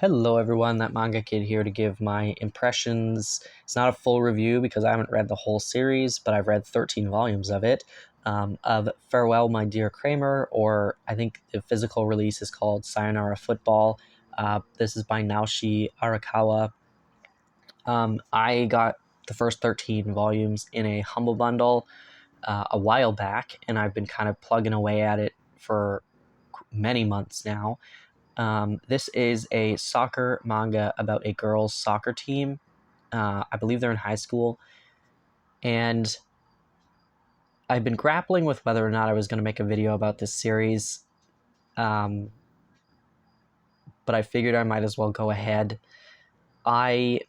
Hello everyone, that Manga Kid here to give my impressions. It's not a full review because I haven't read the whole series, but I've read 13 volumes of it, of Farewell My Dear Cramer, or I think the physical release is called Sayonara Football. This is by Naoshi Arakawa. I got the first 13 volumes in a Humble Bundle a while back, and I've been kind of plugging away at it for many months now. This is a soccer manga about a girls' soccer team. I believe they're in high school. And I've been grappling with whether or not I was going to make a video about this series. But I figured I might as well go ahead. I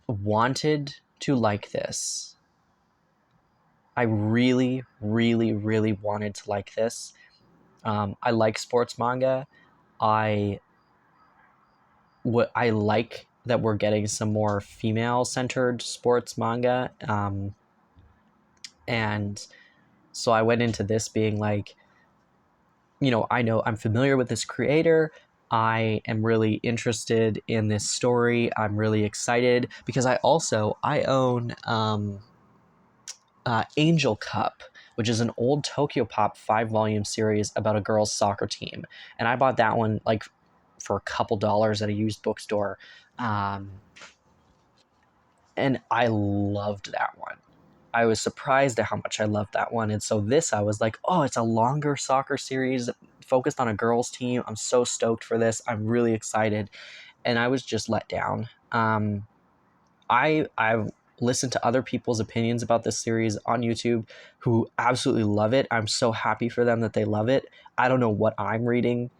wanted to like this. I really, really, really wanted to like this. I like sports manga. I like that we're getting some more female-centered sports manga. And so I went into this being like, I know I'm familiar with this creator. I am really interested in this story. I'm really excited because I own Angel Cup, which is an old Tokyo Pop 5-volume series about a girls' soccer team. And I bought that one like for a couple dollars at a used bookstore. And I loved that one. I was surprised at how much I loved that one. And so this, I was like, oh, it's a longer soccer series focused on a girls' team. I'm so stoked for this. I'm really excited. And I was just let down. I've listened to other people's opinions about this series on YouTube who absolutely love it. I'm so happy for them that they love it. I don't know what I'm reading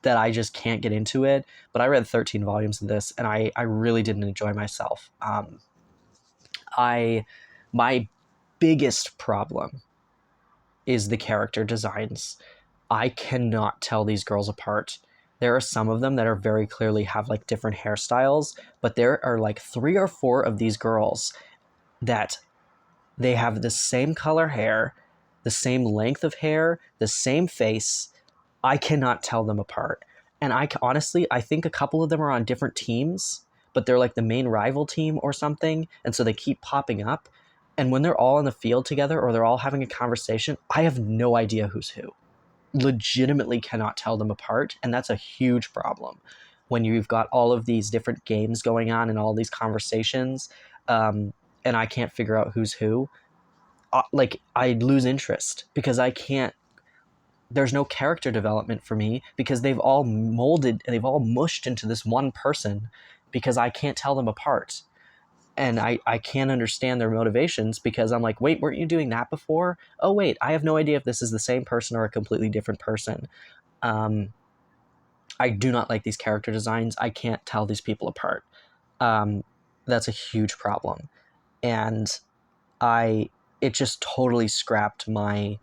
that I just can't get into it, but I read 13 volumes of this and I really didn't enjoy myself. My biggest problem is the character designs. I cannot tell these girls apart. There are some of them that are very clearly have like different hairstyles, but there are like 3 or 4 of these girls that they have the same color hair, the same length of hair, the same face. I cannot tell them apart. And I think a couple of them are on different teams, but they're like the main rival team or something, and so they keep popping up. And when they're all in the field together or they're all having a conversation, I have no idea who's who. Legitimately cannot tell them apart, and that's a huge problem when you've got all of these different games going on and all these conversations, and I can't figure out who's who. I lose interest because I can't. There's no character development for me because they've all mushed into this one person because I can't tell them apart. And I can't understand their motivations because I'm like, wait, weren't you doing that before? Oh, wait, I have no idea if this is the same person or a completely different person. I do not like these character designs. I can't tell these people apart. That's a huge problem. And it just totally scrapped my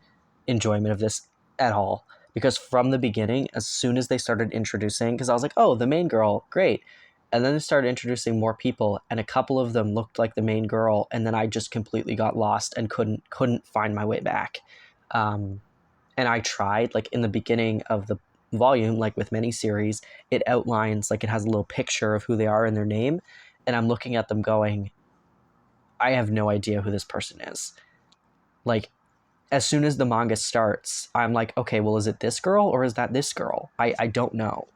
enjoyment of this at all. Because from the beginning, as soon as they started introducing, because I was like, oh, the main girl, great. And then they started introducing more people, and a couple of them looked like the main girl, and then I just completely got lost and couldn't find my way back. And I tried, like in the beginning of the volume, like with many series, it outlines, like it has a little picture of who they are and their name, and I'm looking at them going, I have no idea who this person is. Like, as soon as the manga starts, I'm like, okay, well, is it this girl or is that this girl? I don't know.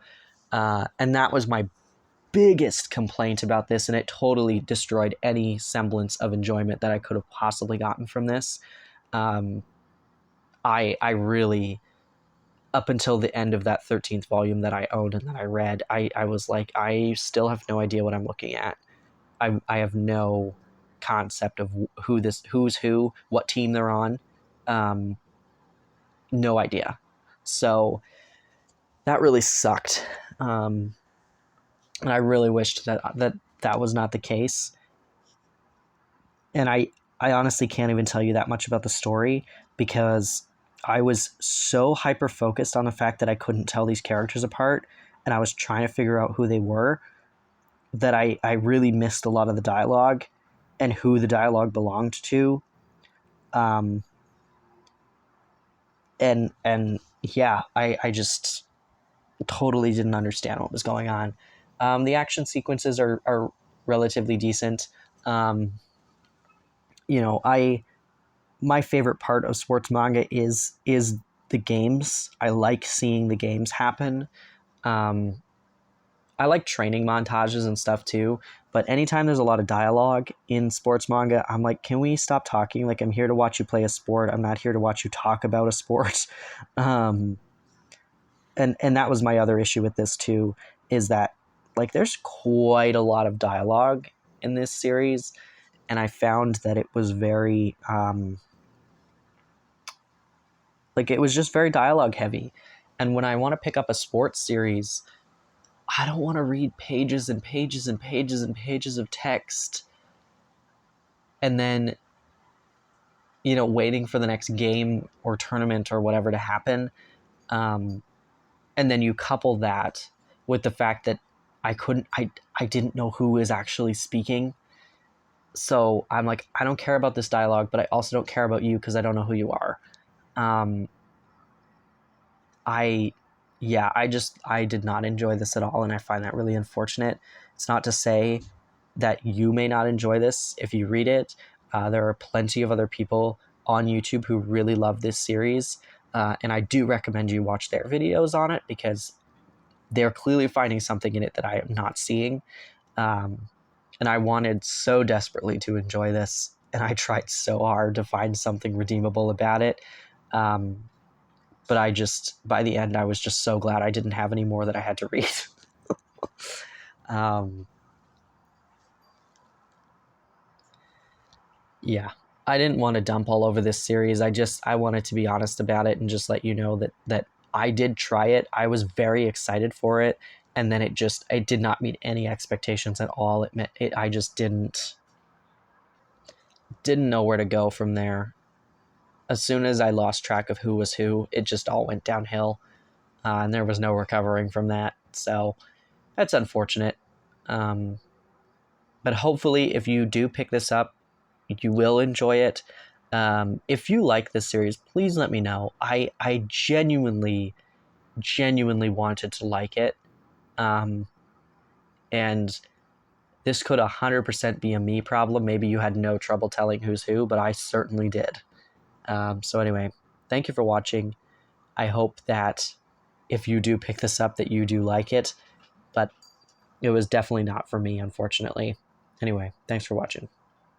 And that was my biggest complaint about this, and it totally destroyed any semblance of enjoyment that I could have possibly gotten from this. I really, up until the end of that 13th volume that I owned and that I read, I was like, I still have no idea what I'm looking at. I have no concept of who's who, what team they're on. No idea. So that really sucked. And I really wished that was not the case. And I honestly can't even tell you that much about the story because I was so hyper focused on the fact that I couldn't tell these characters apart and I was trying to figure out who they were that I really missed a lot of the dialogue and who the dialogue belonged to. And yeah, I just totally didn't understand what was going on. The action sequences are relatively decent. Um, you know, I my favorite part of sports manga is the games. I like seeing the games happen. Um, I like training montages and stuff too, but anytime there's a lot of dialogue in sports manga, I'm like, can we stop talking? Like, I'm here to watch you play a sport. I'm not here to watch you talk about a sport. Um, and that was my other issue with this too, is that like there's quite a lot of dialogue in this series, and I found that it was very like it was just very dialogue heavy. And when I want to pick up a sports series, I don't want to read pages and pages and pages and pages of text and then, you know, waiting for the next game or tournament or whatever to happen. Um, and then you couple that with the fact that I didn't know who is actually speaking. So I'm like, I don't care about this dialogue, but I also don't care about you because I don't know who you are. Um, I, yeah, I did not enjoy this at all, and I find that really unfortunate. It's not to say that you may not enjoy this if you read it. There are plenty of other people on YouTube who really love this series, and I do recommend you watch their videos on it because they're clearly finding something in it that I am not seeing. Um, and I wanted so desperately to enjoy this, and I tried so hard to find something redeemable about it. Um, but I just, by the end, I was just so glad I didn't have any more that I had to read. um, yeah, I didn't want to dump all over this series. I wanted to be honest about it and just let you know that I did try it. I was very excited for it, and then it did not meet any expectations at all. I just didn't know where to go from there. As soon as I lost track of who was who, it just all went downhill, and there was no recovering from that. So that's unfortunate. Um, but hopefully, if you do pick this up, you will enjoy it. If you like this series, please let me know. I genuinely wanted to like it, um, and this could 100% be a me problem. Maybe you had no trouble telling who's who, but I certainly did. So anyway, thank you for watching. I hope that if you do pick this up, that you do like it, but it was definitely not for me, unfortunately. Anyway, thanks for watching.